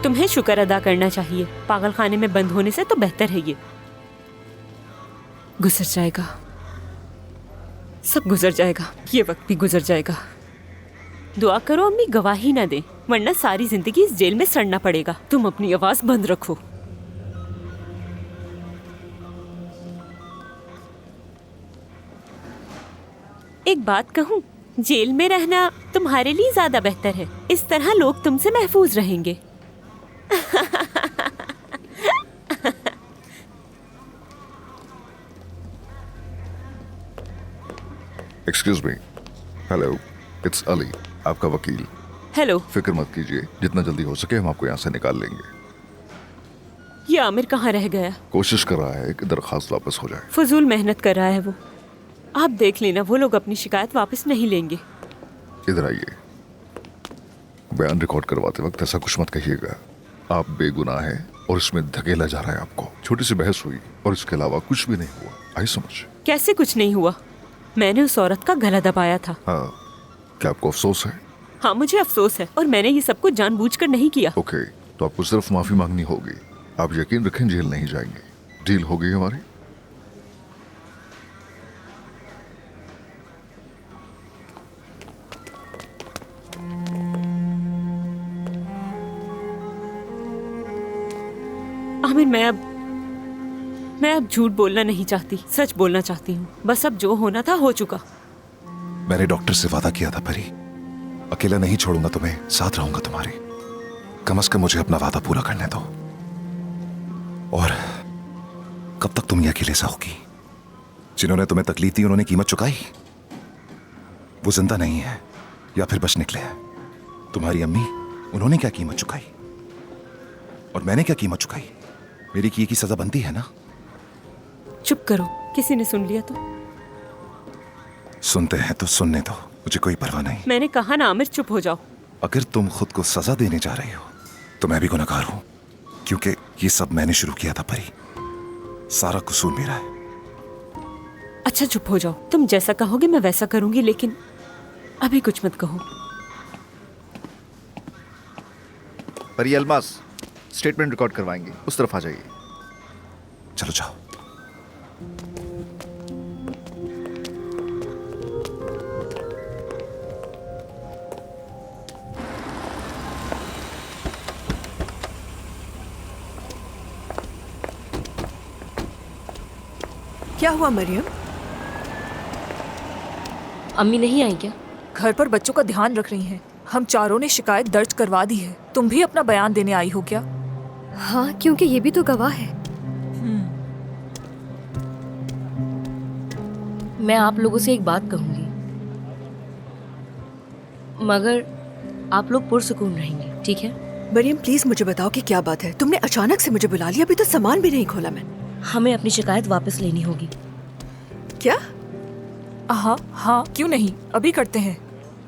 तुम्हें शुक्र अदा करना चाहिए। पागल खाने में बंद होने से तो बेहतर है ये। गुजर जाएगा, सब गुजर जाएगा, ये वक्त भी गुजर जाएगा। दुआ करो अम्मी गवाही ना दे, वरना सारी जिंदगी इस जेल में सड़ना पड़ेगा। तुम अपनी आवाज बंद रखो। एक बात कहूँ, जेल में रहना तुम्हारे लिए ज्यादा बेहतर है। इस तरह लोग तुमसे महफूज रहेंगे। Excuse me. Hello, it's Ali, आपका वकील। हेलो। फिक्र मत कीजिए, जितना जल्दी हो सके हम आपको यहाँ से निकाल लेंगे। ये आमिर कहाँ रह गया? कोशिश कर रहा है कि दरखास्त वापस हो जाए। फजूल मेहनत कर रहा है वो। आप देख लेना, वो लोग अपनी शिकायत वापस नहीं लेंगे। इधर आइए। बयान रिकॉर्ड करवाते वक्त ऐसा कुछ मत कहिएगा। आप बेगुनाह हैं और इसमें धकेला जा रहा है आपको। छोटी सी बहस हुई और इसके अलावा कुछ भी नहीं हुआ। आई समझ? कैसे कुछ नहीं हुआ? मैंने उस औरत का गला दबाया था। हाँ, क्या आपको अफसोस है? हाँ, मुझे अफसोस है और मैंने ये सब कुछ जानबूझकर नहीं किया। ओके, तो आपको सिर्फ माफी मांगनी होगी। आप यकीन रखें, जेल नहीं जाएंगे। डील हो गई हमारी। आमिर, मैं अब झूठ बोलना नहीं चाहती, सच बोलना चाहती हूँ। बस अब जो होना था हो चुका। मैंने डॉक्टर से वादा किया था परी, अकेला नहीं छोड़ूंगा तुम्हें, साथ रहूंगा तुम्हारे। कम से कम मुझे अपना वादा पूरा करने दो। और कब तक तुम ये अकेले सहोगी? जिन्होंने तुम्हें तकलीफ दी उन्होंने कीमत चुकाई। वो जिंदा नहीं है या फिर बच निकले हैं। तुम्हारी अम्मी, उन्होंने क्या कीमत चुकाई और मैंने क्या कीमत चुकाई? मेरी किए की सजा बनती है ना? चुप करो, किसी ने सुन लिया तो? सुनते हैं तो सुनने दो, मुझे कोई परवाह नहीं। मैंने कहा ना आमिर, चुप हो जाओ। अगर तुम खुद को सजा देने जा रही हो तो मैं भी गुनहगार हूं, क्योंकि ये सब मैंने शुरू किया था परी। सारा कसूर मेरा है। अच्छा चुप हो जाओ, तुम जैसा कहोगे मैं वैसा करूंगी, लेकिन अभी कुछ मत कहो। परी अलमास, स्टेटमेंट रिकॉर्ड करवाएंगे, उस तरफ आ जाइए। चलो जाओ। क्या हुआ मरियम? अम्मी नहीं आई क्या? घर पर बच्चों का ध्यान रख रही हैं। हम चारों ने शिकायत दर्ज करवा दी है। तुम भी अपना बयान देने आई हो क्या? हाँ, क्योंकि ये भी तो गवाह है। मैं आप लोगों से एक बात कहूंगी, मगर आप लोग पुरसुकून रहेंगे, ठीक है? मरियम प्लीज मुझे बताओ कि क्या बात है। तुमने अचानक से मुझे बुला लिया, अभी तो सामान भी नहीं खोला मैं। हमें अपनी शिकायत वापस लेनी होगी। क्या? हाँ हाँ, क्यों नहीं, अभी करते हैं।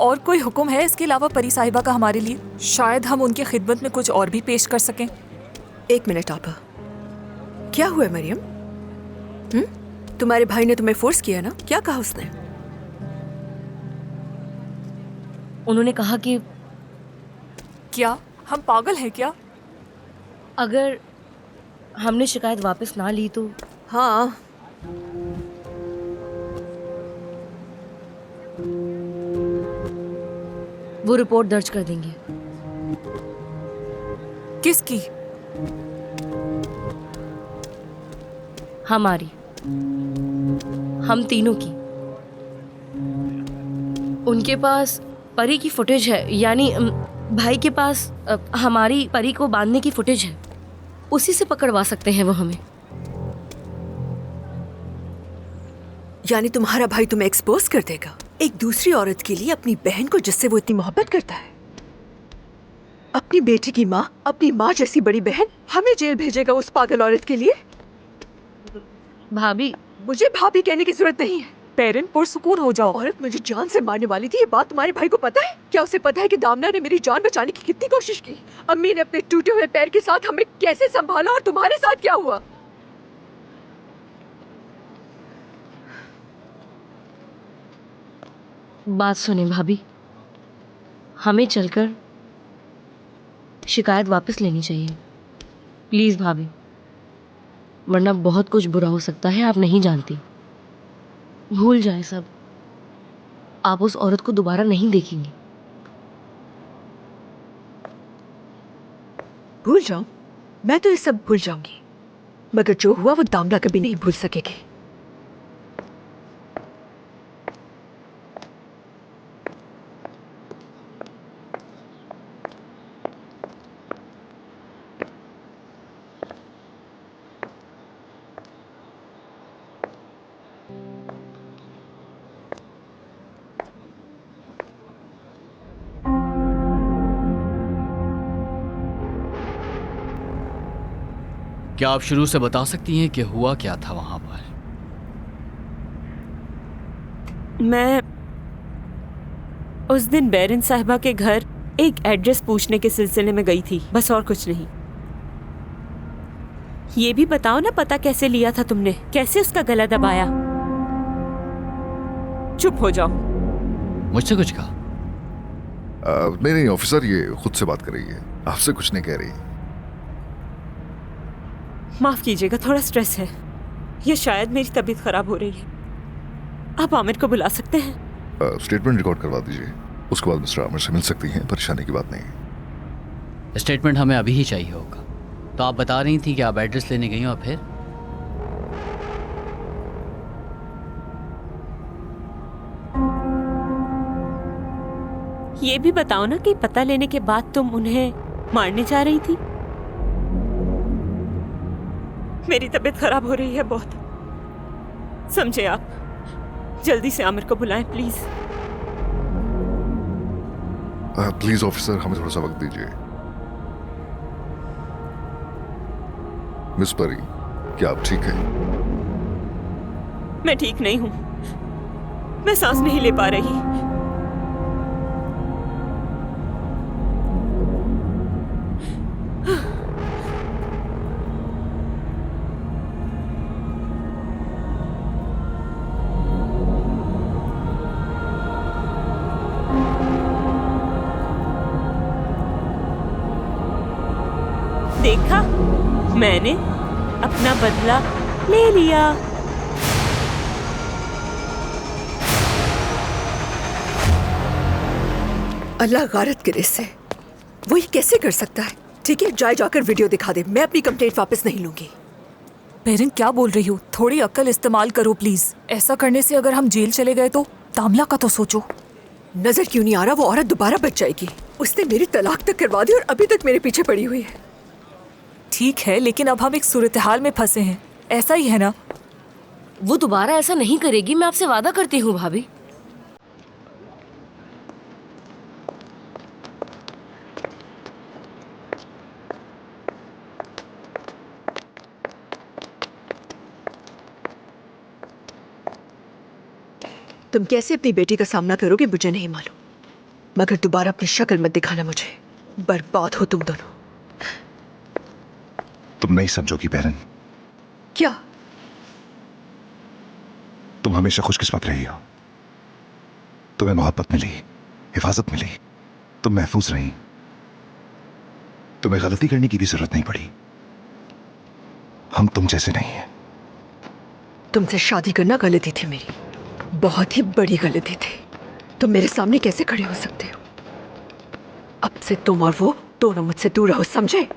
और कोई हुक्म है इसके अलावा परी साहिबा का हमारे लिए? शायद हम उनकी खिदमत में कुछ और भी पेश कर सकें। एक मिनट आपा, क्या हुआ है मरियम? तुम्हारे भाई ने तुम्हें फोर्स किया ना? क्या कहा उसने? उन्होंने कहा कि क्या हम पागल हैं क्या? अगर हमने शिकायत वापस ना ली तो? हाँ, वो रिपोर्ट दर्ज कर देंगे। किसकी? हमारी, हम तीनों की। उनके पास परी की फुटेज है, यानी भाई के पास हमारी परी को बांधने की फुटेज है। उसी से पकड़वा सकते हैं वो हमें। यानी तुम्हारा भाई तुम्हें एक्सपोज कर देगा एक दूसरी औरत के लिए, अपनी बहन को जिससे वो इतनी मोहब्बत करता है। अपनी बेटी की माँ, अपनी माँ जैसी बड़ी बहन हमें जेल भेजेगा उस पागल औरत के लिए? भाभी, मुझे भाभी कहने की जरूरत नहीं है। पेरेंट पुरसुकून हो जाओ। औरत मुझे जान से मारने वाली थी, ये बात तुम्हारे भाई को पता है? क्या उसे पता है कि दामना ने मेरी जान बचाने की कितनी कोशिश की? अम्मी ने अपने टूटे हुए पैर के साथ हमें कैसे संभाला, और तुम्हारे साथ क्या हुआ? बात सुने भाभी, हमें चलकर शिकायत वापस लेनी चाहिए। प्लीज़ भाभी, वरना बहुत कुछ बुरा हो सकता है, आप नहीं जानती। भूल जाए सब, आप उस औरत को दोबारा नहीं देखेंगी। भूल जाऊं? मैं तो ये सब भूल जाऊंगी, मगर जो हुआ वो दामला कभी नहीं भूल सकेगी। क्या आप शुरू से बता सकती हैं कि हुआ क्या था वहां पर? मैं उस दिन बैरन साहिबा के घर एक एड्रेस पूछने के सिलसिले में गई थी, बस और कुछ नहीं। ये भी बताओ ना, पता कैसे लिया था तुमने? कैसे उसका गला दबाया? चुप हो जाओ। मुझसे कुछ कहा? नहीं ऑफिसर, ये खुद से बात कर रही है, आपसे कुछ नहीं कह रही। माफ कीजिएगा, थोड़ा स्ट्रेस है या शायद मेरी तबीयत खराब हो रही है। आप आमिर को बुला सकते हैं? स्टेटमेंट रिकॉर्ड करवा दीजिए, उसके बाद मिस्टर आमिर से मिल सकती हैं, परेशानी की बात नहीं। स्टेटमेंट हमें अभी ही चाहिए होगा। तो आप बता रही थी कि आप एड्रेस लेने गई और फिर? ये भी बताओ ना कि पता लेने के बाद तुम उन्हें मारने जा रही थी। मेरी तबीयत खराब हो रही है बहुत, समझे आप? जल्दी से आमिर को बुलाएं प्लीज। प्लीज ऑफिसर, हमें थोड़ा सा वक्त दीजिए। मिस परी, क्या आप ठीक हैं? मैं ठीक नहीं हूं, मैं सांस नहीं ले पा रही। देखा, मैंने अपना बदला ले लिया। अल्लाह गारत करे से, वो ये कैसे कर सकता है? ठीक है, जाकर वीडियो दिखा दे, मैं अपनी कंप्लेंट वापस नहीं लूंगी। पेरेंट, क्या बोल रही हो? थोड़ी अक्ल इस्तेमाल करो प्लीज। ऐसा करने से अगर हम जेल चले गए तो दामला का तो सोचो। नजर क्यों नहीं आ रहा? वो औरत दोबारा बच जाएगी। उसने मेरी तलाक तक करवा दी और अभी तक मेरे पीछे पड़ी हुई है। ठीक है, लेकिन अब हम एक सूरत-ए-हाल में फंसे हैं, ऐसा ही है ना? वो दोबारा ऐसा नहीं करेगी, मैं आपसे वादा करती हूँ भाभी। तुम कैसे अपनी बेटी का सामना करोगे मुझे नहीं मालूम, मगर दोबारा अपनी शक्ल मत दिखाना मुझे। बर्बाद हो तुम दोनों। तुम नहीं समझोगी बैरन, क्या? तुम हमेशा खुशकिस्मत रही हो। तुम्हें मोहब्बत मिली, हिफाजत मिली, तुम महफूज रही। तुम्हें गलती करने की भी जरूरत नहीं पड़ी। हम तुम जैसे नहीं हैं। तुमसे शादी करना गलती थी मेरी, बहुत ही बड़ी गलती थी। तुम मेरे सामने कैसे खड़े हो सकते हो? अब से तुम और वो दोनों मुझसे दूर रहो, समझे?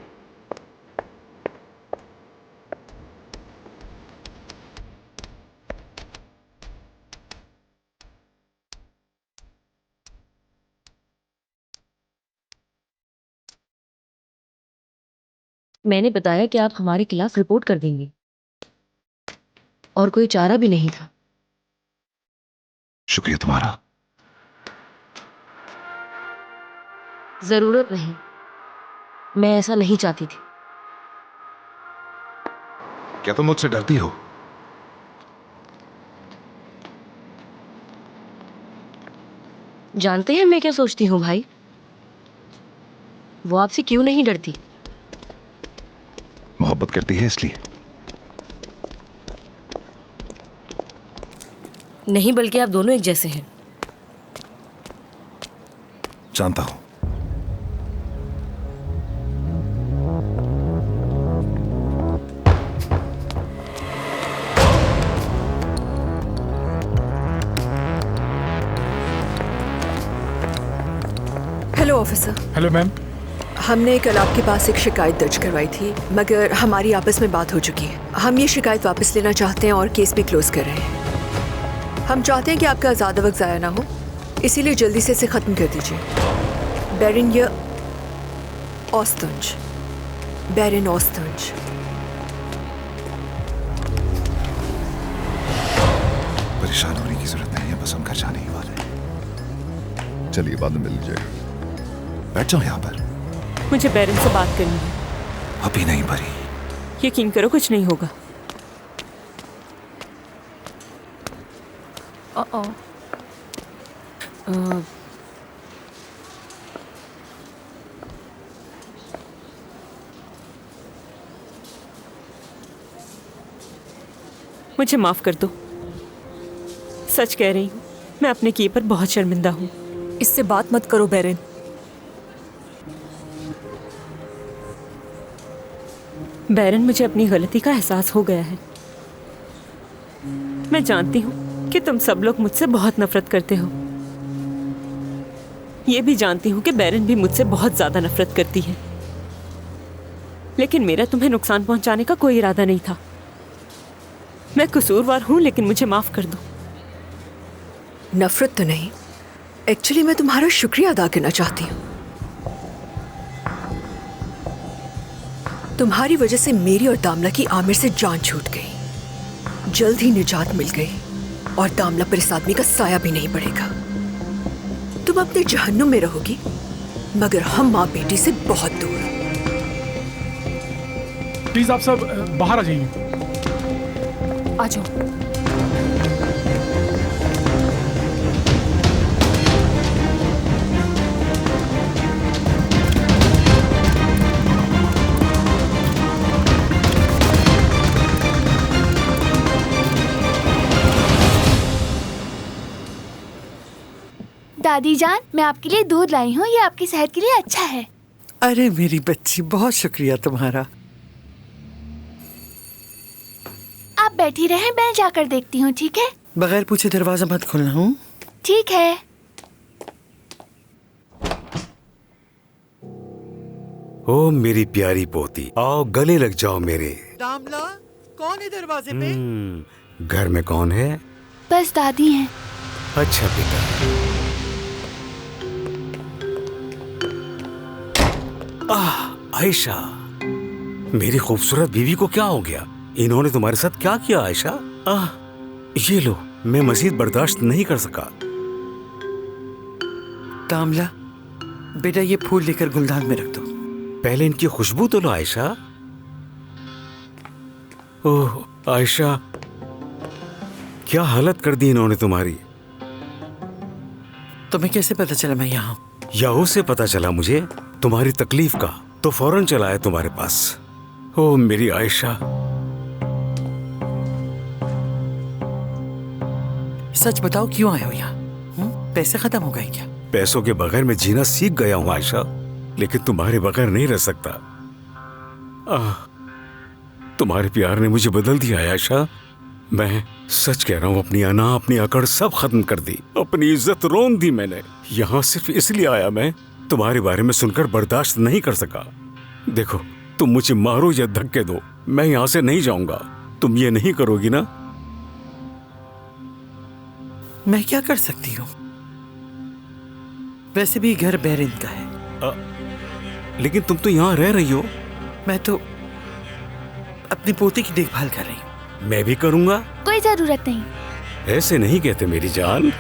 मैंने बताया कि आप हमारे खिलाफ रिपोर्ट कर देंगे और कोई चारा भी नहीं था। शुक्रिया तुम्हारा। जरूरत नहीं, मैं ऐसा नहीं चाहती थी। क्या तुम मुझसे डरती हो? जानते हैं मैं क्या सोचती हूँ भाई? वो आपसे क्यों नहीं डरती? मोहब्बत करती है इसलिए। नहीं, बल्कि आप दोनों एक जैसे हैं। जानता हूं, हेलो ऑफिसर। Hello ma'am. हमने कल आपके पास एक शिकायत दर्ज करवाई थी, मगर हमारी आपस में बात हो चुकी है। हम ये शिकायत वापस लेना चाहते हैं और केस भी क्लोज कर रहे हैं। हम चाहते हैं कि आपका ज़्यादा वक्त ज़ाया ना हो, इसीलिए जल्दी से इसे ख़त्म कर दीजिए। बैरन ये ऑस्तुंज, बैरन ऑस्तुंज। परेशान होने की जरूरत नहीं है, बस हम घर जाने ही वाले हैं। चलिए बाद में मिल लीजिएगा। बैठ जाओ यहाँ पर। मुझे बैरन से बात करनी है। अभी नहीं परी। यकीन करो कुछ नहीं होगा। मुझे माफ कर दो। सच कह रही हूँ, मैं अपने किए पर बहुत शर्मिंदा हूँ। इससे बात मत करो बैरन। बैरन, मुझे अपनी गलती का एहसास हो गया है। मैं जानती हूँ कि तुम सब लोग मुझसे बहुत नफरत करते हो। ये भी जानती हूँ कि बैरन भी मुझसे बहुत ज्यादा नफरत करती है, लेकिन मेरा तुम्हें नुकसान पहुंचाने का कोई इरादा नहीं था। मैं कसूरवार हूँ, लेकिन मुझे माफ कर दो। नफरत तो नहीं, एक्चुअली मैं तुम्हारा शुक्रिया अदा करना चाहती हूँ। तुम्हारी वजह से मेरी और दामला की आमिर से जान छूट गई। जल्द ही निजात मिल गई और दामला पर इस आदमी का साया भी नहीं पड़ेगा। तुम अपने जहन्नुम में रहोगी, मगर हम माँ बेटी से बहुत दूर। प्लीज आप सब बाहर आ जाइए। आ जाओ। दादी जान, मैं आपके लिए दूध लाई हूँ, ये आपकी सेहत के लिए अच्छा है। अरे मेरी बच्ची, बहुत शुक्रिया तुम्हारा। आप बैठी रहें, मैं जाकर देखती हूँ, ठीक है? बगैर पूछे दरवाजा मत खोलना। हूँ ठीक है। ओ मेरी प्यारी पोती, आओ गले लग जाओ मेरे। दामला, कौन है दरवाजे पे? घर में कौन है? बस दादी हैं। अच्छा बेटा। आयशा, मेरी खूबसूरत बीवी को क्या हो गया? इन्होंने तुम्हारे साथ क्या किया आयशा? ये लो, मैं मजीद बर्दाश्त नहीं कर सका। दामला बेटा, ये फूल लेकर गुलदान में रख दो। पहले इनकी खुशबू तो लो आयशा। ओह आयशा, क्या हालत कर दी इन्होंने तुम्हारी। तुम्हें कैसे पता चला मैं यहाँ? याहू से पता चला मुझे तुम्हारी तकलीफ का, तो फौरन चला है तुम्हारे पास। ओ मेरी आयशा। सच बताओ, क्यों आए हो यहाँ? पैसे खत्म हो गए क्या? पैसों के बगैर मैं जीना सीख गया हूँ आयशा, लेकिन तुम्हारे बगैर नहीं रह सकता। तुम्हारे प्यार ने मुझे बदल दिया आयशा। मैं सच कह रहा हूँ, अपनी अना, अपनी अकड़ सब खत्म कर दी, अपनी इज्जत रोन दी मैंने। यहाँ सिर्फ इसलिए आया मैं, तुम्हारे बारे में सुनकर बर्दाश्त नहीं कर सका। देखो, तुम मुझे मारो या धक्के दो, मैं यहाँ से नहीं जाऊंगा। तुम ये नहीं करोगी ना? मैं क्या कर सकती हूँ? वैसे भी घर बैरन का है। लेकिन तुम तो यहाँ रह रही हो। मैं तो अपनी पोती की देखभाल कर रही हूँ। मैं भी करूंगा। कोई जरूरत नहीं। ऐसे नहीं कहते मेरी जान।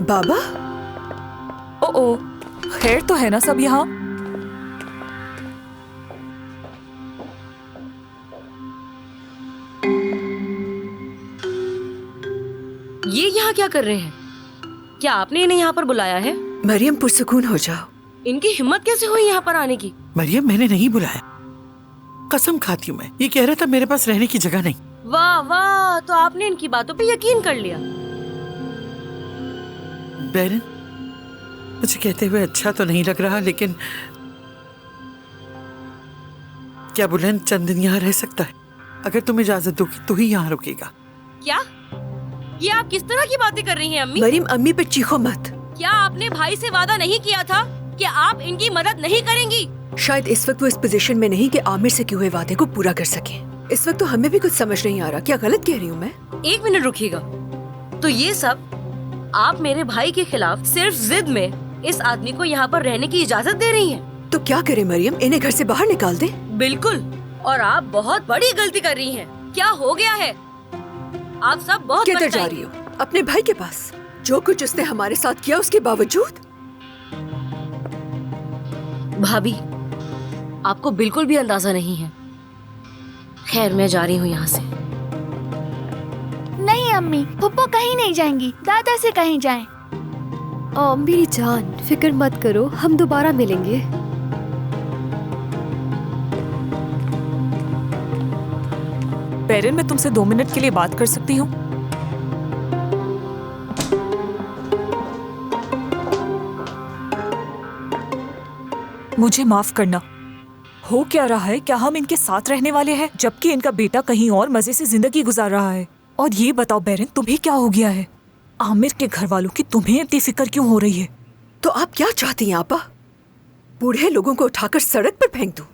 बाबा, ओ, खैर तो है ना सब यहाँ? ये यहाँ क्या कर रहे हैं? क्या आपने इन्हें यहाँ पर बुलाया है? मरियम, पुरसुकून हो जाओ। इनकी हिम्मत कैसे हुई यहाँ पर आने की? मरियम, मैंने नहीं बुलाया, कसम खाती हूँ मैं। ये कह रहा था मेरे पास रहने की जगह नहीं। वाह वाह, तो आपने इनकी बातों पे यकीन कर लिया। बैरन, मुझे कहते हुए अच्छा तो नहीं लग रहा, लेकिन क्या बुलंद चंद दिन यहाँ रह सकता है? अगर तुम इजाजत दोगी तो ही यहाँ रुकेगा। क्या? ये आप किस तरह की बातें कर रही हैं अम्मी? मरीम, अम्मी पे चीखो मत। क्या आपने भाई से वादा नहीं किया था कि आप इनकी मदद नहीं करेंगी? शायद इस वक्त वो इस पोजीशन में नहीं कि आमिर से किए हुए वादे को पूरा कर सके। इस वक्त तो हमें भी कुछ समझ नहीं आ रहा। क्या गलत कह रही हूँ मैं? एक मिनट रुकिएगा। तो ये सब आप मेरे भाई के खिलाफ सिर्फ जिद में इस आदमी को यहाँ पर रहने की इजाजत दे रही हैं? तो क्या करे मरियम, इन्हें घर से बाहर निकाल दे? बिल्कुल, और आप बहुत बड़ी गलती कर रही हैं। क्या हो गया है? आप सब बहुत किधर जा रही हो? अपने भाई के पास? जो कुछ उसने हमारे साथ किया उसके बावजूद? भाभी, आपको बिल्कुल भी अंदाजा नहीं है। खैर, मैं जा रही हूँ यहाँ से। नहीं अम्मी, पप्पा कहीं नहीं जाएंगी, दादा से कहीं जाएं। मेरी जान, फिक्र मत करो, हम दोबारा मिलेंगे। बेरन, मैं तुमसे 2 मिनट के लिए बात कर सकती हूँ? मुझे माफ करना। हो क्या रहा है? क्या हम इनके साथ रहने वाले हैं जबकि इनका बेटा कहीं और मजे से जिंदगी गुजार रहा है? और ये बताओ बेरन, तुम्हें क्या हो गया है? आमिर के घर वालों की तुम्हें इतनी फिक्र क्यों हो रही है? तो आप क्या चाहती हैं आपा? बूढ़े लोगों को उठाकर सड़क पर फेंक दूं?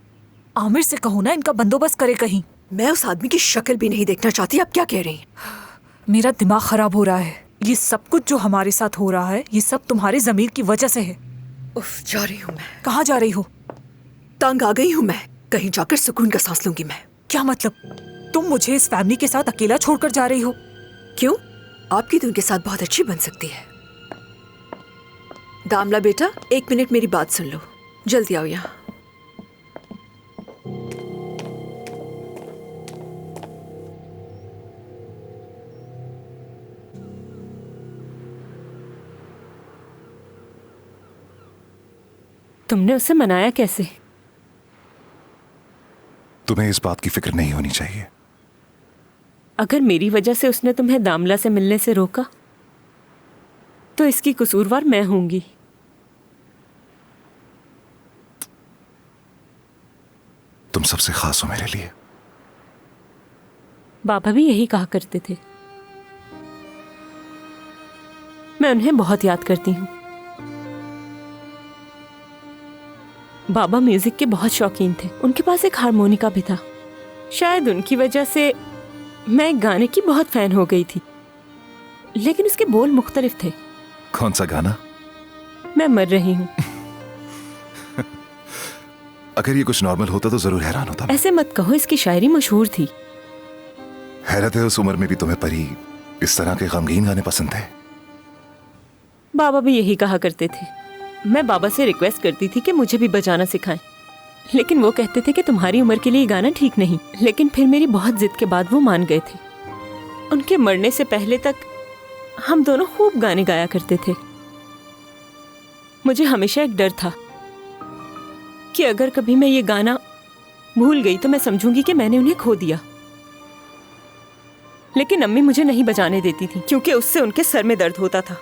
आमिर से कहो ना, इनका बंदोबस्त करे कहीं। मैं उस आदमी की शक्ल भी नहीं देखना चाहती। आप क्या कह रही हैं? मेरा दिमाग खराब हो रहा है। ये सब कुछ जो हमारे साथ हो रहा है, ये सब तुम्हारे जमीर की वजह से है। उफ, जा रही हूँ मैं। कहाँ जा रही हो? तंग आ गई हूँ मैं। कहीं जाकर सुकून का सांस लूंगी मैं। क्या मतलब? तुम मुझे इस फैमिली के साथ अकेला छोड़कर जा रही हो? क्यों? आपकी तो उनके साथ बहुत अच्छी बन सकती है। दामला बेटा, 1 मिनट मेरी बात सुन लो। जल्दी आओ यहाँ। तुमने उसे मनाया कैसे? तुम्हें इस बात की फिक्र नहीं होनी चाहिए। अगर मेरी वजह से उसने तुम्हें दामला से मिलने से रोका तो इसकी कसूरवार मैं होंगी। तुम सबसे खास हो मेरे लिए। बाबा भी यही कहा करते थे। मैं उन्हें बहुत याद करती हूँ। बाबा म्यूजिक के बहुत शौकीन थे। उनके पास एक हारमोनिका भी था। शायद उनकी वजह से मैं एक गाने की बहुत फैन हो गई थी, लेकिन उसके बोल मुख्तलिफ थे। कौन सा गाना? मैं मर रही हूँ। अगर ये कुछ नॉर्मल होता तो जरूर हैरान होता। ऐसे मत कहो, इसकी शायरी मशहूर थी। हैरत है, उस उम्र में भी तुम्हें परी इस तरह के गमगीन गाने पसंद थे। बाबा भी यही कहा करते थे। मैं बाबा से रिक्वेस्ट करती थी कि मुझे भी बजाना सिखाएं, लेकिन वो कहते थे कि तुम्हारी उम्र के लिए ये गाना ठीक नहीं। लेकिन फिर मेरी बहुत जिद के बाद वो मान गए थे। उनके मरने से पहले तक हम दोनों खूब गाने गाया करते थे। मुझे हमेशा एक डर था कि अगर कभी मैं ये गाना भूल गई तो मैं समझूंगी कि मैंने उन्हें खो दिया। लेकिन अम्मी मुझे नहीं बजाने देती थी क्योंकि उससे उनके सर में दर्द होता था।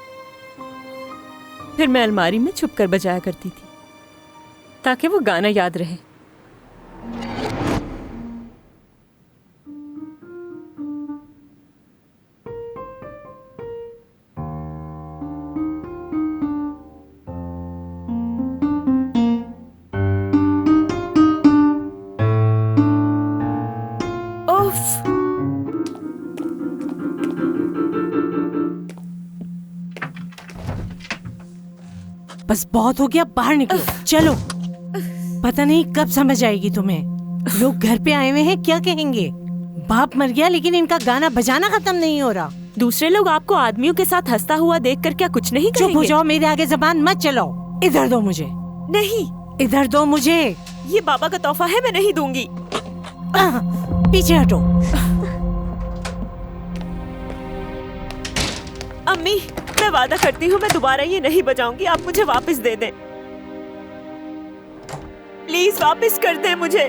फिर मैं अलमारी में छुप कर बजाया करती थी ताकि वो गाना याद रहे। बस बहुत हो गया, बाहर निकलो। चलो। पता नहीं कब समझ आएगी तुम्हें। लोग घर पे आए हुए हैं, क्या कहेंगे? बाप मर गया लेकिन इनका गाना बजाना खत्म नहीं हो रहा। दूसरे लोग आपको आदमियों के साथ हंसता हुआ देखकर क्या कुछ नहीं कहेंगे? चुप हो जाओ, मेरे आगे जबान मत चलाओ। इधर दो मुझे। नहीं, इधर दो मुझे। ये बाबा का तोहफा है, मैं नहीं दूंगी। पीछे हटो। अम्मी, मैं वादा करती हूँ मैं दोबारा ये नहीं बजाऊंगी। आप मुझे वापस दे दें, प्लीज वापस कर दें मुझे।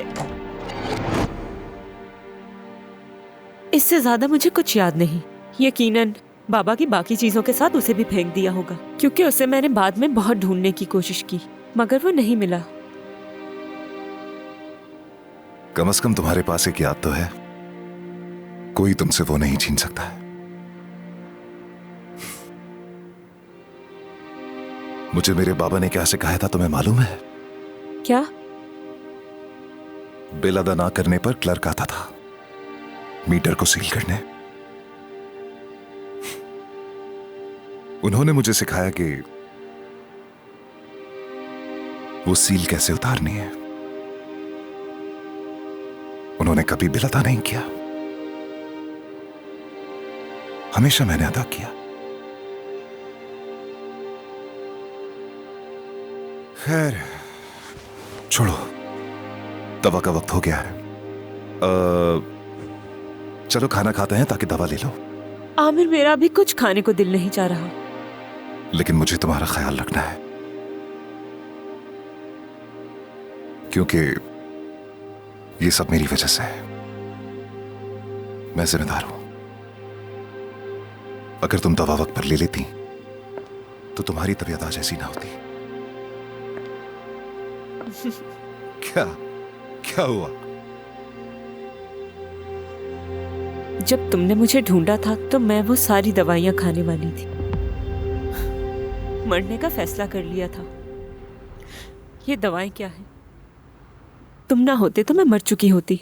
इससे ज्यादा मुझे कुछ याद नहीं। यकीनन बाबा की बाकी चीजों के साथ उसे भी फेंक दिया होगा, क्योंकि उसे मैंने बाद में बहुत ढूंढने की कोशिश की मगर वो नहीं मिला। कम से कम तुम्हारे पास एक याद तो है। कोई तुमसे वो नहीं छीन सकता है। मुझे मेरे बाबा ने क्या सिखाया था तुम्हें मालूम है? क्या? बिल अदा ना करने पर क्लर्क आता था मीटर को सील करने। उन्होंने मुझे सिखाया कि वो सील कैसे उतारनी है। उन्होंने कभी बिल अदा नहीं किया, हमेशा मैंने अदा किया। खैर छोड़ो, दवा का वक्त हो गया है। चलो खाना खाते हैं ताकि दवा ले लो। आमिर, मेरा भी कुछ खाने को दिल नहीं चाह रहा। लेकिन मुझे तुम्हारा ख्याल रखना है, क्योंकि ये सब मेरी वजह से है। मैं जिम्मेदार हूं। अगर तुम दवा वक्त पर ले लेती तो तुम्हारी तबीयत आज ऐसी ना होती। क्या क्या हुआ? जब तुमने मुझे ढूंढा था तो मैं वो सारी दवाइयां खाने वाली थी। मरने का फैसला कर लिया था। ये दवाएं क्या है? तुम ना होते तो मैं मर चुकी होती।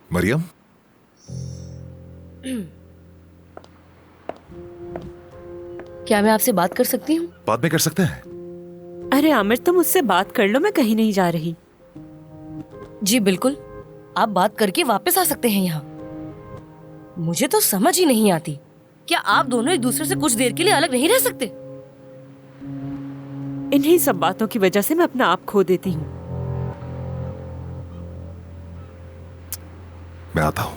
मरियम, क्या मैं आपसे बात कर सकती हूँ? बाद में कर सकते हैं। अरे आमिर, तुम मुझसे बात कर लो, मैं कहीं नहीं जा रही। जी बिल्कुल, आप बात करके वापस आ सकते हैं यहाँ। मुझे तो समझ ही नहीं आती, क्या आप दोनों एक दूसरे से कुछ देर के लिए अलग नहीं रह सकते? इन्हीं सब बातों की वजह से मैं अपना आप खो देती हूँ। मैं आता हूं।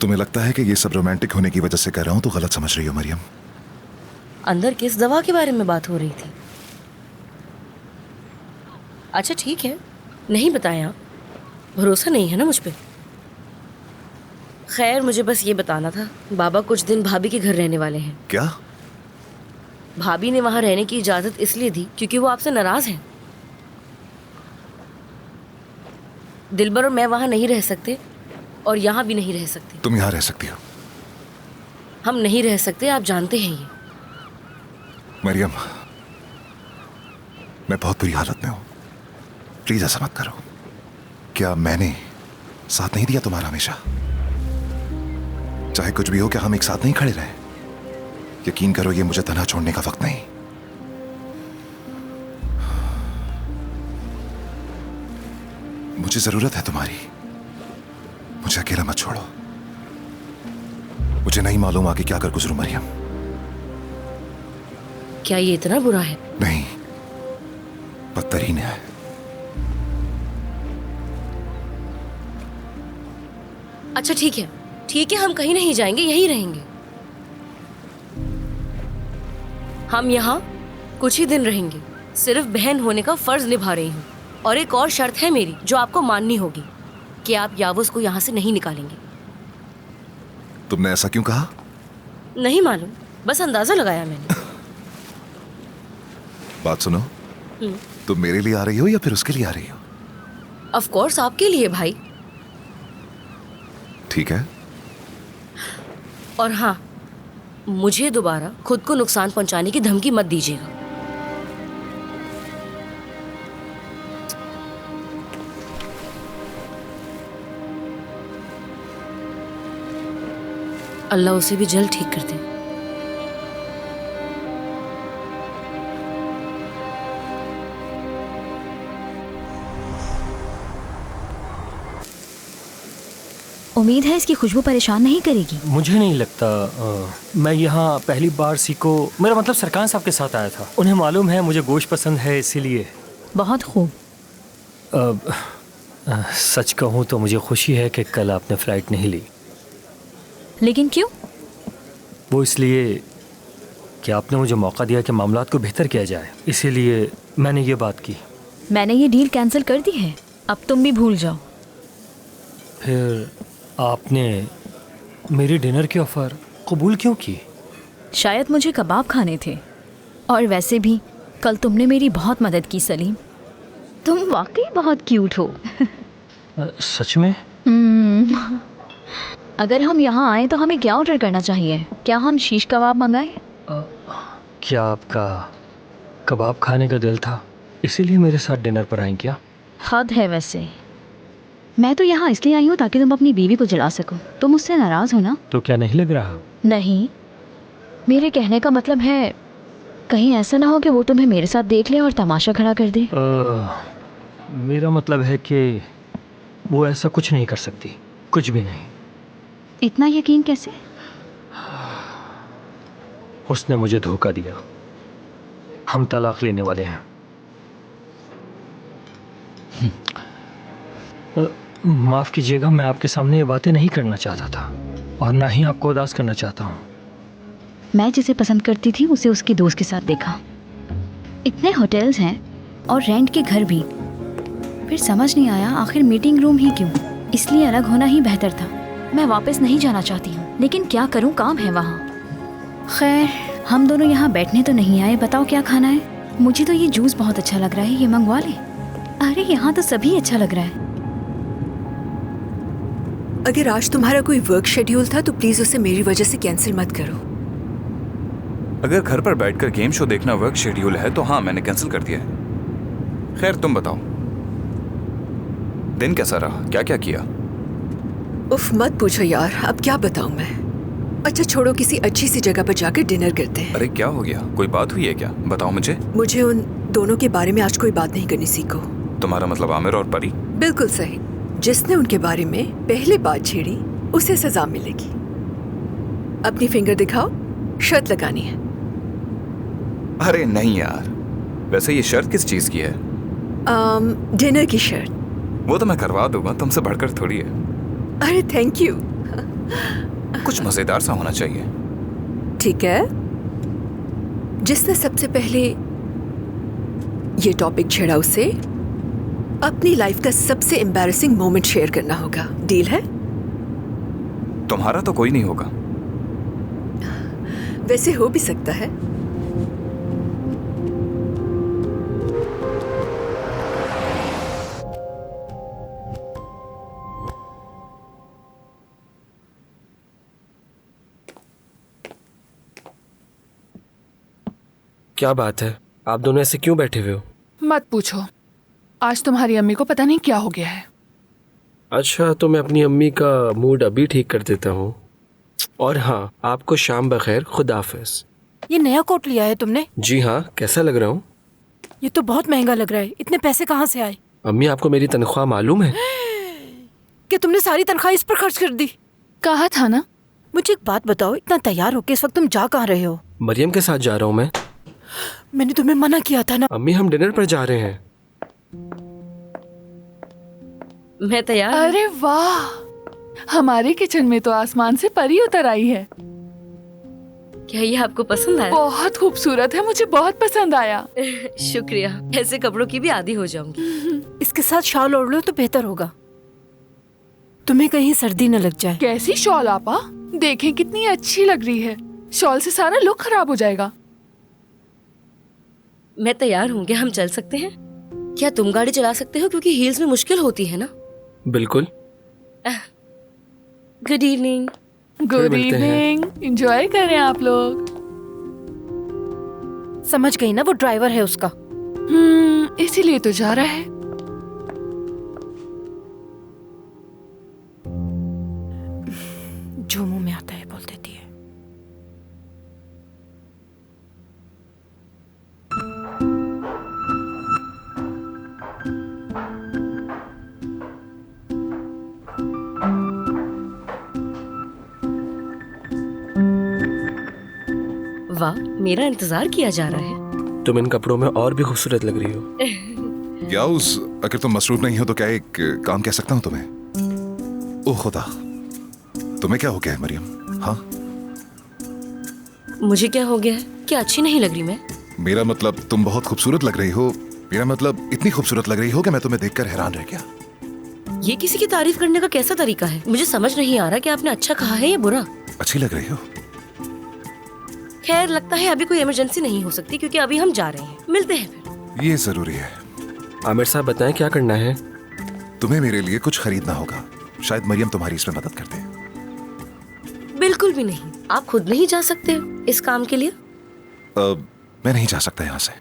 तुम्हें लगता है कि ये सब रोमांटिक होने की वजह से कर रहा हूं तो गलत समझ रही हो मरियम। अंदर किस दवा के बारे में बात हो रही थी? अच्छा ठीक है, नहीं बताया, भरोसा नहीं है ना मुझ पे। खैर मुझे बस ये बताना था, बाबा कुछ दिन भाभी के घर रहने वाले हैं। क्या? भाभी ने वहां रहने की इजाजत इसलिए दी क्योंकि वो आपसे नाराज हैं। दिलबर और मैं वहां नहीं रह सकते और यहाँ भी नहीं रह सकते। तुम यहाँ रह सकती हो। हम नहीं रह सकते, आप जानते हैं ये। मरियम, मैं बहुत बुरी हालत में हूं, प्लीज ऐसा मत करो। क्या मैंने साथ नहीं दिया तुम्हारा हमेशा? चाहे कुछ भी हो, क्या हम एक साथ नहीं खड़े रहे? यकीन करो, ये मुझे तन्हा छोड़ने का वक्त नहीं। मुझे जरूरत है तुम्हारी, मुझे अकेला मत छोड़ो। मुझे नहीं मालूम आगे क्या कर गुजरूं मरियम। क्या ये इतना बुरा है? नहीं, बदतरीन है। अच्छा ठीक है, ठीक है, हम कहीं नहीं जाएंगे, यहीं रहेंगे। हम यहाँ कुछ ही दिन रहेंगे। सिर्फ बहन होने का फर्ज निभा रही हूँ, और एक और शर्त है मेरी जो आपको माननी होगी, कि आप यावुस को यहाँ से नहीं निकालेंगे। तुमने ऐसा क्यों कहा? नहीं मालूम, बस अंदाजा लगाया मैंने। बात सुनो, तुम मेरे लिए आ रही हो या फिर उसके लिए आ रही हो? ऑफ कोर्स आपके लिए भाई। ठीक है। और हाँ, मुझे दोबारा खुद को नुकसान पहुंचाने की धमकी मत दीजिएगा। अल्लाह उसे भी जल्द ठीक कर दे। उम्मीद है इसकी खुशबू परेशान नहीं करेगी। मुझे नहीं लगता। मैं यहाँ पहली बार सीको, मेरा मतलब सरकार साहब के साथ आया था। उन्हें मालूम है मुझे गोश्त पसंद है, इसीलिए। बहुत खूब। सच कहूँ तो मुझे खुशी है कि कल आपने फ़्लाइट नहीं ली। लेकिन क्यों? वो इसलिए कि आपने मुझे मौका दिया कि मामलात को बेहतर किया जाए, इसीलिए मैंने ये बात की। मैंने ये डील कैंसिल कर दी है, अब तुम भी भूल जाओ। फिर आपने मेरी डिनर की ऑफ़र कबूल क्यों की? शायद मुझे कबाब खाने थे। और वैसे भी कल तुमने मेरी बहुत मदद की सलीम। तुम वाकई बहुत क्यूट हो। सच में? अगर हम यहाँ आए तो हमें क्या ऑर्डर करना चाहिए? क्या हम शीश कबाब मंगाएं? क्या आपका कबाब खाने का दिल था, इसीलिए मेरे साथ डिनर पर आई क्या? हद है वैसे। मैं तो यहाँ इसलिए आई हूँ ताकि तुम अपनी बीवी को जला सको। तुम मुझसे नाराज़ हो ना? तो क्या नहीं लग रहा? नहीं, मेरे कहने का मतलब है कहीं ऐसा ना हो कि वो तुम्हें मेरे साथ देख ले और तमाशा खड़ा कर दे। मेरा मतलब है कि वो ऐसा कुछ नहीं कर सकती, कुछ भी नहीं। इतना यकीन कैसे? उसने मुझे धोखा दिया। हम तलाक लेने वाले हैं। माफ़ कीजिएगा, मैं आपके सामने ये बातें नहीं करना चाहता था और ना ही आपको उदास करना चाहता हूँ। मैं जिसे पसंद करती थी उसे उसके दोस्त के साथ देखा। इतने होटल्स हैं और रेंट के घर भी, फिर समझ नहीं आया आखिर मीटिंग रूम ही क्यों। इसलिए अलग होना ही बेहतर था। मैं वापस नहीं जाना चाहती हूँ, लेकिन क्या करूँ, काम है वहाँ। खैर, हम दोनों यहाँ बैठने तो नहीं आए। बताओ क्या खाना है? मुझे तो ये जूस बहुत अच्छा लग रहा है, ये मंगवा ले। अरे यहाँ तो सभी अच्छा लग रहा है। अगर आज तुम्हारा कोई वर्क शेड्यूल था तो प्लीज उसे मेरी वजह से कैंसिल मत करो। अगर घर पर बैठकर गेम शो देखना वर्क शेड्यूल है तो हाँ, मैंने कैंसिल कर दिया है। खैर तुम बताओ, दिन कैसा रहा, क्या क्या किया? उफ मत पूछो यार, अब क्या बताऊं मैं। अच्छा छोड़ो, किसी अच्छी सी जगह पर जाकर डिनर करते हैं। अरे क्या हो गया, कोई बात हुई है क्या? बताओ मुझे। मुझे उन दोनों के बारे में आज कोई बात नहीं करनी सीखो। तुम्हारा मतलब आमिर और परी? बिल्कुल सही। जिसने उनके बारे में पहले बात छेड़ी उसे सजा मिलेगी। अपनी फिंगर दिखाओ, शर्त लगानी है। अरे नहीं यार, वैसे ये शर्त किस चीज की है? डिनर की शर्त। वो तो मैं करवा दूंगा, तुमसे बढ़कर थोड़ी है। अरे थैंक यू। कुछ मजेदार सा होना चाहिए। ठीक है, जिसने सबसे पहले ये टॉपिक छेड़ा उसे अपनी लाइफ का सबसे एम्बैरेसिंग मोमेंट शेयर करना होगा। डील है? तुम्हारा तो कोई नहीं होगा। वैसे हो भी सकता है। क्या बात है, आप दोनों ऐसे क्यों बैठे हुए हो? मत पूछो, आज तुम्हारी अम्मी को पता नहीं क्या हो गया है। अच्छा, तो मैं अपनी अम्मी का मूड अभी ठीक कर देता हूँ। और हाँ, आपको शाम बखैर, खुदा हाफिज। ये नया कोट लिया है तुमने? जी हाँ, कैसा लग रहा हूँ? ये तो बहुत महंगा लग रहा है। इतने पैसे कहाँ से आए? अम्मी, आपको मेरी तनख्वाह मालूम है? कि तुमने सारी तनख्वाह इस पर खर्च कर दी? कहा था ना। मुझे एक बात बताओ, इतना तैयार होके इस वक्त तुम जा कहाँ रहे हो? मरियम के साथ जा रहा हूँ मैं। मैंने तुम्हें मना किया था ना। अम्मी, हम डिनर पर जा रहे हैं। मैं तैयार। अरे वाह, हमारे किचन में तो आसमान से परी उतर आई है। क्या ये आपको पसंद आया? बहुत खूबसूरत है, मुझे बहुत पसंद आया। शुक्रिया, ऐसे कपड़ों की भी आदी हो जाऊंगी। इसके साथ शॉल ओढ़ लो तो बेहतर होगा, तुम्हें कहीं सर्दी न लग जाए। कैसी शॉल आपा? देखें कितनी अच्छी लग रही है। शॉल से सारा लुक खराब हो जाएगा। मैं तैयार हूँ, क्या हम चल सकते हैं? क्या तुम गाड़ी चला सकते हो? क्योंकि हील्स में मुश्किल होती है ना। बिल्कुल। Good evening. Good evening. Enjoy करें आप लोग। समझ गई ना, वो ड्राइवर है उसका। इसीलिए तो जा रहा है। जो मुंह में आता है बोल देती है। वाह, मेरा इंतजार किया जा रहा है। तुम इन कपड़ों में और भी खूबसूरत लग रही हो। याउस, अगर तुम मसरूफ नहीं हो तो क्या एक काम कह सकता हूँ तुम्हें? ओह खुदा, तुम्हें क्या हो गया है मरियम? हाँ, मुझे क्या हो गया है? क्या अच्छी नहीं लग रही मैं? मेरा मतलब तुम बहुत खूबसूरत लग रही हो। मेरा मतलब इतनी खूबसूरत लग रही हो कि मैं तुम्हें देखकर हैरान रह गया। ये किसी की तारीफ करने का कैसा तरीका है? मुझे समझ नहीं आ रहा कि आपने अच्छा कहा है या बुरा। अच्छी लग रही हो। खैर लगता है अभी कोई इमरजेंसी नहीं हो सकती क्योंकि अभी हम जा रहे हैं। मिलते हैं फिर। ये जरूरी है। आमिर साहब बताएं क्या करना है? तुम्हें मेरे लिए कुछ खरीदना होगा। शायद मरियम तुम्हारी इसमें मदद कर दे। बिल्कुल भी नहीं। आप खुद नहीं जा सकते इस काम के लिए? मैं नहीं जा सकता यहाँ से।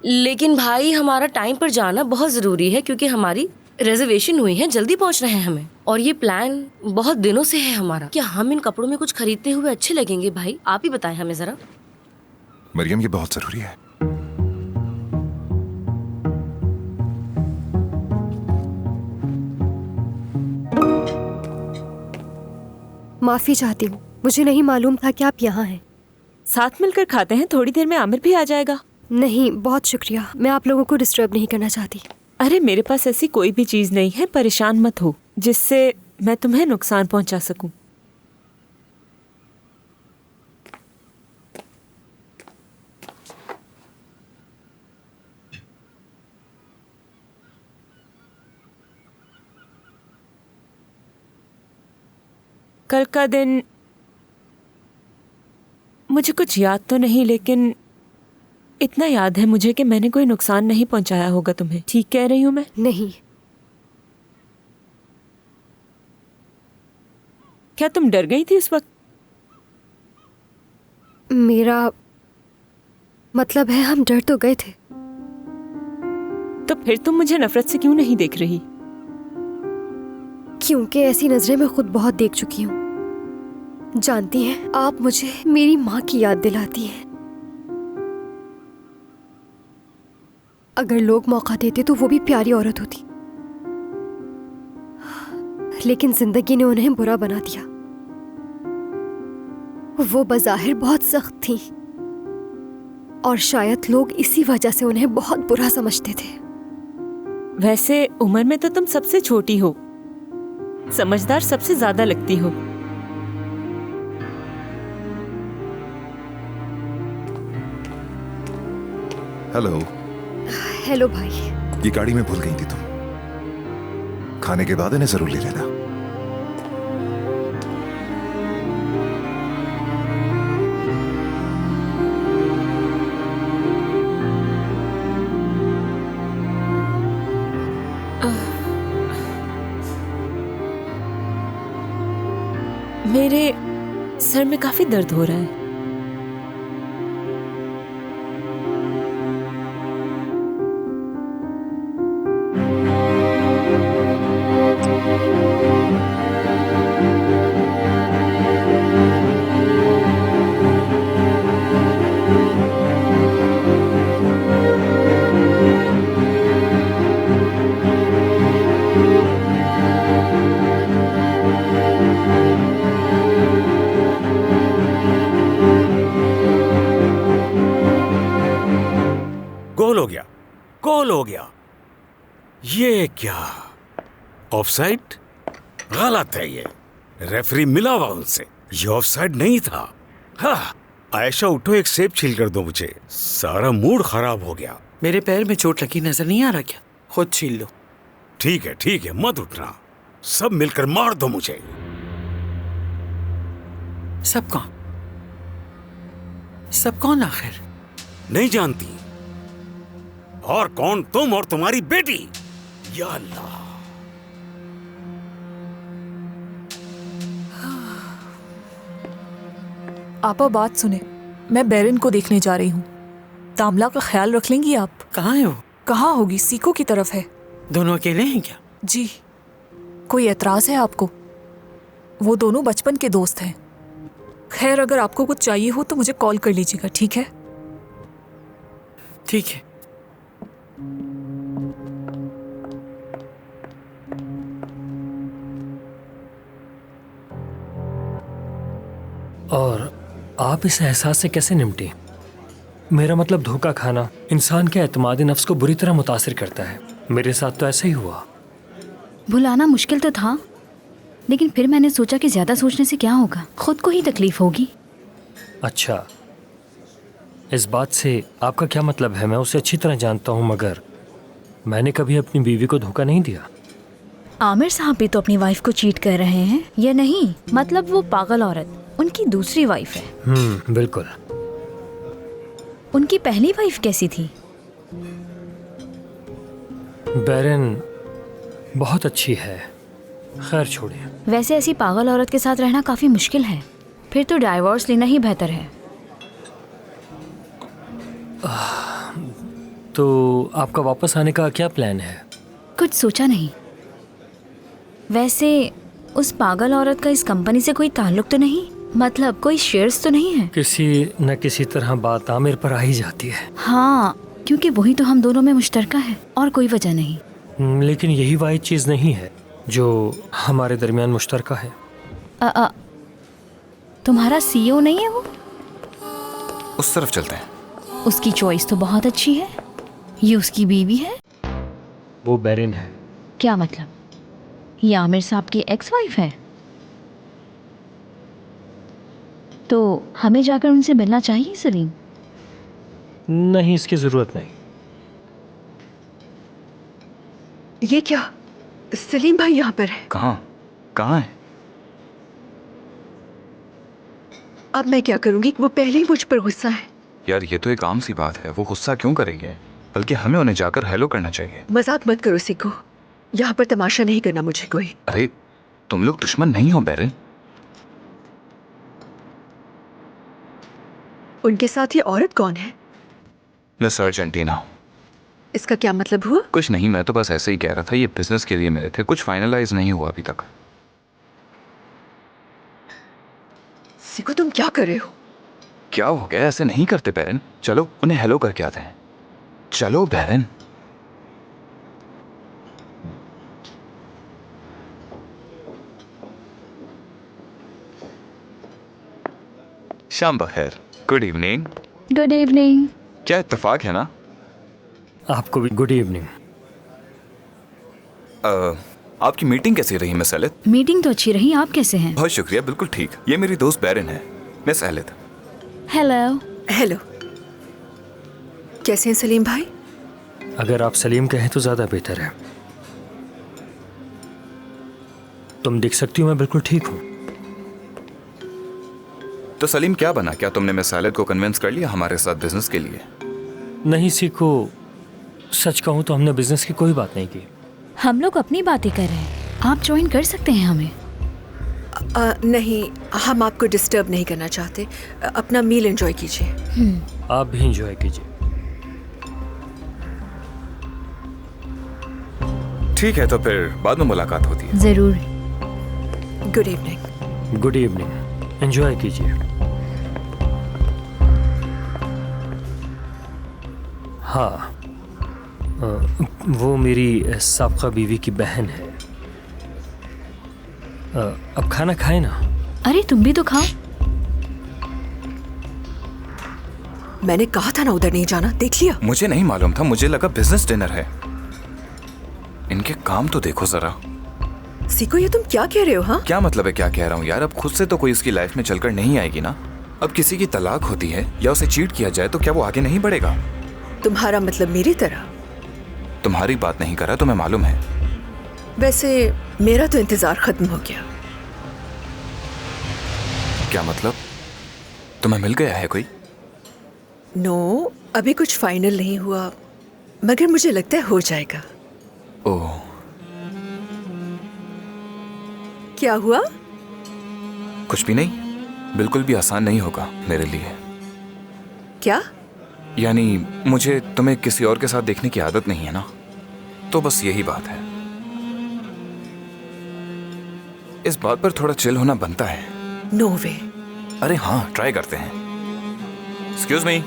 लेकिन भाई हमारा टाइम पर जाना बहुत जरूरी है क्योंकि हमारी रिजर्वेशन हुई है, जल्दी पहुंचना है हमें। और ये प्लान बहुत दिनों से है हमारा। क्या हम इन कपड़ों में कुछ खरीदते हुए अच्छे लगेंगे भाई? आप ही बताएं हमें जरा। मरियम ये बहुत जरूरी है। माफी चाहती हूँ, मुझे नहीं मालूम था कि आप यहाँ हैं। साथ मिलकर खाते हैं, थोड़ी देर में आमिर भी आ जाएगा। नहीं, बहुत शुक्रिया। मैं आप लोगों को डिस्टर्ब नहीं करना चाहती। अरे मेरे पास ऐसी कोई भी चीज नहीं है, परेशान मत हो जिससे मैं तुम्हें नुकसान पहुंचा सकूं। कल का दिन मुझे कुछ याद तो नहीं, लेकिन इतना याद है मुझे कि मैंने कोई नुकसान नहीं पहुंचाया होगा तुम्हें। ठीक कह रही हूं मैं? नहीं। क्या तुम डर गई थी उस वक्त? मेरा मतलब है हम डर तो गए थे। तो फिर तुम मुझे नफरत से क्यों नहीं देख रही? क्योंकि ऐसी नजरें मैं खुद बहुत देख चुकी हूँ। जानती हैं, आप मुझे मेरी माँ की याद दिलाती हैं। अगर लोग मौका देते तो वो भी प्यारी औरत होती, लेकिन जिंदगी ने उन्हें बुरा बना दिया। वो बज़ाहिर बहुत सख्त थी और शायद लोग इसी वजह से उन्हें बहुत बुरा समझते थे। वैसे उम्र में तो तुम सबसे छोटी हो, समझदार सबसे ज्यादा लगती हो। हेलो। हेलो भाई। ये गाड़ी में भूल गई थी तुम। खाने के बाद इन्हें जरूर ले लेना। मेरे सर में काफी दर्द हो रहा है। गोल हो गया। ये क्या ऑफसाइड? गलत है ये। रेफरी मिला हुआ उनसे। ये ऑफसाइड नहीं था। हाँ, आयशा उठो, एक सेब छील कर दो मुझे। सारा मूड खराब हो गया। मेरे पैर में चोट लगी, नजर नहीं आ रहा क्या? खुद छील लो। ठीक है, मत उठना। सब मिलकर मार दो मुझे। सब कौन आखिर? नहीं जानती। और कौन? तुम और तुम्हारी बेटी। या अल्लाह। आपा बात सुने, मैं बैरन को देखने जा रही हूँ। तामला का ख्याल रख लेंगी आप? कहाँ है वो? कहाँ होगी, सीको की तरफ है। दोनों अकेले हैं क्या? जी। कोई एतराज है आपको? वो दोनों बचपन के दोस्त हैं। खैर, अगर आपको कुछ चाहिए हो तो मुझे कॉल कर लीजिएगा, ठीक है? ठीक है। और आप इस एहसास से कैसे निपटे? मेरा मतलब धोखा खाना इंसान के एतमाद नफ्स को बुरी तरह मुतासिर करता है। मेरे साथ तो ऐसा ही हुआ। भुलाना मुश्किल तो था, लेकिन फिर मैंने सोचा कि ज्यादा सोचने से क्या होगा, खुद को ही तकलीफ होगी। अच्छा, इस बात से आपका क्या मतलब है? मैं उसे अच्छी तरह जानता हूँ, मगर मैंने कभी अपनी बीवी को धोखा नहीं दिया। आमिर साहब भी तो अपनी वाइफ को चीट कर रहे हैं या नहीं? मतलब वो पागल औरत उनकी दूसरी वाइफ है। बिल्कुल। उनकी पहली वाइफ कैसी थी? बैरन बहुत अच्छी है। खैर छोड़िए। वैसे ऐसी पागल औरत के साथ रहना काफी मुश्किल है, फिर तो डाइवोर्स लेना ही बेहतर है। तो आपका वापस आने का क्या प्लान है? कुछ सोचा नहीं। वैसे उस पागल औरत का इस कंपनी से कोई ताल्लुक तो नहीं? मतलब कोई शेयर्स तो नहीं है? किसी न किसी तरह बात आमिर पर आ ही जाती है। हाँ, क्योंकि वही तो हम दोनों में मुश्तरका है और कोई वजह नहीं। लेकिन यही वाहिद चीज नहीं है जो हमारे दरमियान मुश्तरका है। तुम्हारा सीईओ नहीं है वो? उस तरफ चलते हैं। उसकी चॉइस तो बहुत अच्छी है। ये उसकी बीवी है? वो बैरिन है। क्या मतलब? ये आमिर साहब की एक्स वाइफ है? तो हमें जाकर उनसे मिलना चाहिए सलीम? नहीं, इसकी जरूरत नहीं। ये क्या? सलीम भाई यहाँ पर है? कहाँ है? अब मैं क्या करूंगी? वो पहले ही मुझ पर गुस्सा है। यार ये तो एक आम सी बात है, वो गुस्सा क्यों करेंगे? बल्कि हमें उन्हें जाकर हेलो करना चाहिए। मजाक मत करो सीखो, यहाँ पर तमाशा नहीं करना मुझे कोई। अरे तुम लोग दुश्मन नहीं हो बैरन। उनके साथ ये औरत कौन है? Miss Argentina. इसका क्या मतलब हुआ? कुछ नहीं, मैं तो बस ऐसे ही कह रहा था। ये बिजनेस के लिए मिले थे, कुछ फाइनलाइज नहीं हुआ अभी तक। सीखो तुम क्या कर रहे हो? क्या हो गया? ऐसे नहीं करते बैरन। चलो उन्हें हेलो करके आते हैं। चलो बैरन। शाम बखैर। Good evening. Good evening. क्या इत्तेफाक है ना? आपको भी गुड इवनिंग। आपकी मीटिंग कैसी रही मिस एलित? मीटिंग तो अच्छी रही। आप कैसे हैं? बहुत शुक्रिया, बिल्कुल ठीक। ये मेरी दोस्त बैरन है, मिस एलित। हेलो। हेलो। कैसे हैं सलीम भाई? अगर आप सलीम कहें तो ज्यादा बेहतर है। तुम देख सकती हो मैं बिल्कुल ठीक हूँ। तो सलीम क्या बना? क्या तुमने मिस एलित को कन्विंस कर लिया हमारे साथ बिजनेस के लिए? नहीं सीखो, सच कहूँ तो हमने बिजनेस की कोई बात नहीं की। हम लोग अपनी बातें कर रहे हैं। आप ज्वाइन कर सकते हैं हमें। नहीं, हम आपको डिस्टर्ब नहीं करना चाहते। अपना मील एंजॉय कीजिए। आप भी एंजॉय कीजिए। ठीक है, तो फिर बाद में मुलाकात होती है। जरूर। Good evening. Good evening. Enjoy कीजिए। हाँ, वो मेरी साबका बीवी की बहन है। अब खाना खाए ना। अरे तुम भी तो खाओ। मैंने कहा था ना उधर नहीं जाना, देख लिया। मुझे नहीं मालूम था, मुझे लगा बिजनेस डिनर है। इनके काम तो देखो जरा। सीको, ये तुम क्या कह रहे हो? हाँ, क्या मतलब है क्या कह रहा हूँ यार? अब खुद से तो कोई उसकी लाइफ में चलकर नहीं आएगी ना। अब किसी की तलाक होती है या उसे चीट किया जाए तो क्या वो आगे नहीं बढ़ेगा? तुम्हारा मतलब मेरी तरह? तुम्हारी बात नहीं कर रहा, तुम्हें मालूम है। वैसे मेरा तो इंतजार खत्म हो गया। क्या मतलब? तुम्हें मिल गया है कोई? नो, अभी कुछ फाइनल नहीं हुआ, मगर मुझे लगता है हो जाएगा। ओह, क्या हुआ? कुछ भी नहीं। बिल्कुल भी आसान नहीं होगा मेरे लिए। क्या? यानी मुझे तुम्हें किसी और के साथ देखने की आदत नहीं है ना, तो बस यही बात है। इस बात पर थोड़ा चिल होना बनता है। नो वे। अरे हाँ, ट्राई करते हैं। Excuse me.